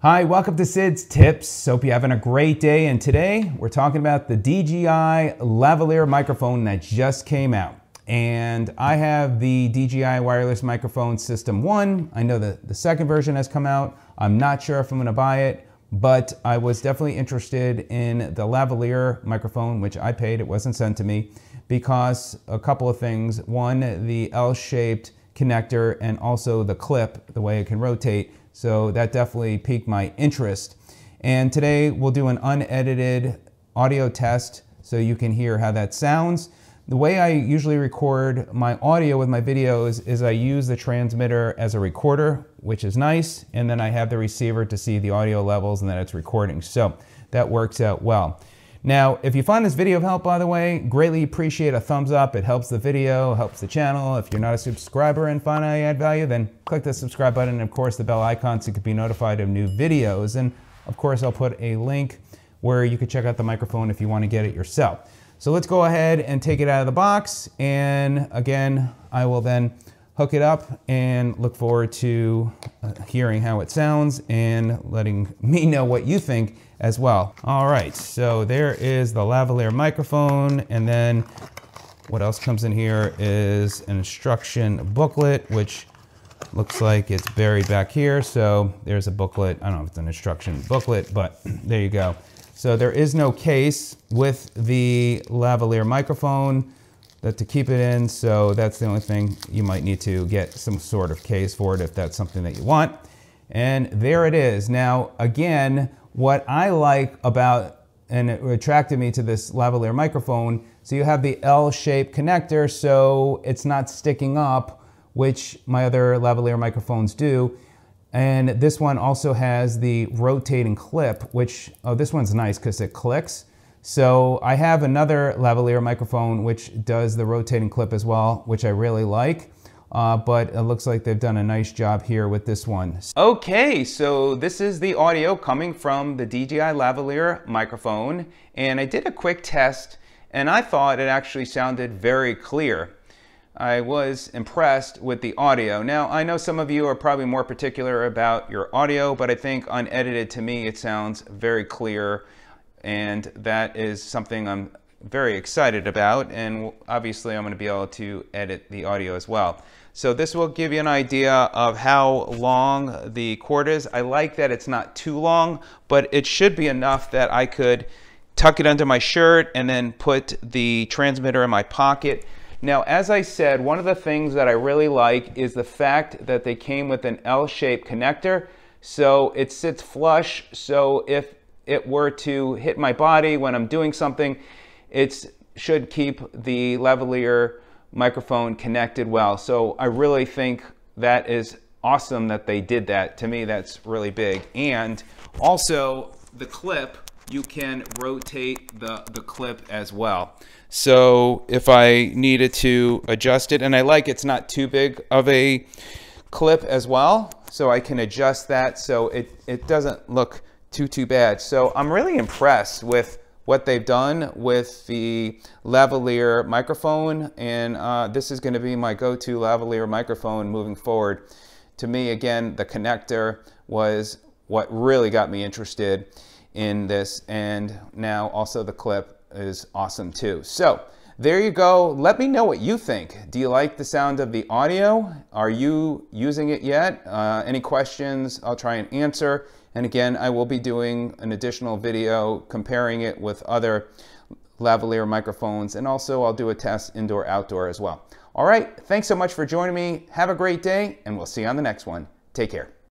Hi, welcome to Sid's Tips. Hope you're having a great day, and today we're talking about the DJI Lavalier microphone that just came out. And I have the DJI wireless microphone system 1. I know that the second version has come out. I'm not sure if I'm going to buy it, but I was definitely interested in the Lavalier microphone, which I paid. It wasn't sent to me, because a couple of things. One, the L-shaped connector, and also the clip, the way it can rotate. So that definitely piqued my interest. And today we'll do an unedited audio test so you can hear how that sounds. The way I usually record my audio with my videos is I use the transmitter as a recorder, which is nice, and then I have the receiver to see the audio levels and that it's recording. So that works out well. Now, if you find this video of help, by the way, greatly appreciate a thumbs up. It helps the video, helps the channel. If you're not a subscriber and find I add value, then click the subscribe button and of course the bell icon so you can be notified of new videos. And of course, I'll put a link where you can check out the microphone if you want to get it yourself. So let's go ahead and take it out of the box. And again, I will then hook it up and look forward to hearing how it sounds and letting me know what you think as well. All right, so there is the lavalier microphone, and then what else comes in here is an instruction booklet, which looks like it's buried back here. So there's a booklet. I don't know if it's an instruction booklet, but there you go. So there is no case with the lavalier microphone to keep it in, so that's the only thing. You might need to get some sort of case for it if that's something that you want. And there it is. Now, again, what I like about, and it attracted me to this lavalier microphone, so you have the L-shaped connector, so it's not sticking up, which my other lavalier microphones do. And this one also has the rotating clip, which, oh, this one's nice because it clicks. So I have another lavalier microphone which does the rotating clip as well, which I really like. But it looks like they've done a nice job here with this one. Okay, so this is the audio coming from the DJI Lavalier microphone. And I did a quick test and I thought it actually sounded very clear. I was impressed with the audio. Now, I know some of you are probably more particular about your audio, but I think unedited, to me, it sounds very clear. And that is something I'm very excited about, and obviously I'm going to be able to edit the audio as well. So this will give you an idea of how long the cord is. I like that it's not too long, but it should be enough that I could tuck it under my shirt and then put the transmitter in my pocket. Now, as I said, one of the things that I really like is the fact that they came with an L-shaped connector, so it sits flush. So if it were to hit my body when I'm doing something, it should keep the lavalier microphone connected well. So I really think that is awesome that they did that. To me, that's really big. And also the clip, you can rotate the clip as well. So if I needed to adjust it, and I like it's not too big of a clip as well, so I can adjust that so it doesn't look too bad. So I'm really impressed with what they've done with the lavalier microphone, and this is going to be my go-to lavalier microphone moving forward. To me, again, the connector was what really got me interested in this, and now also the clip is awesome too. So there you go. Let me know what you think. Do you like the sound of the audio? Are you using it yet? Any questions, I'll try and answer. And again, I will be doing an additional video comparing it with other lavalier microphones, and also I'll do a test indoor-outdoor as well. All right, thanks so much for joining me. Have a great day, and we'll see you on the next one. Take care.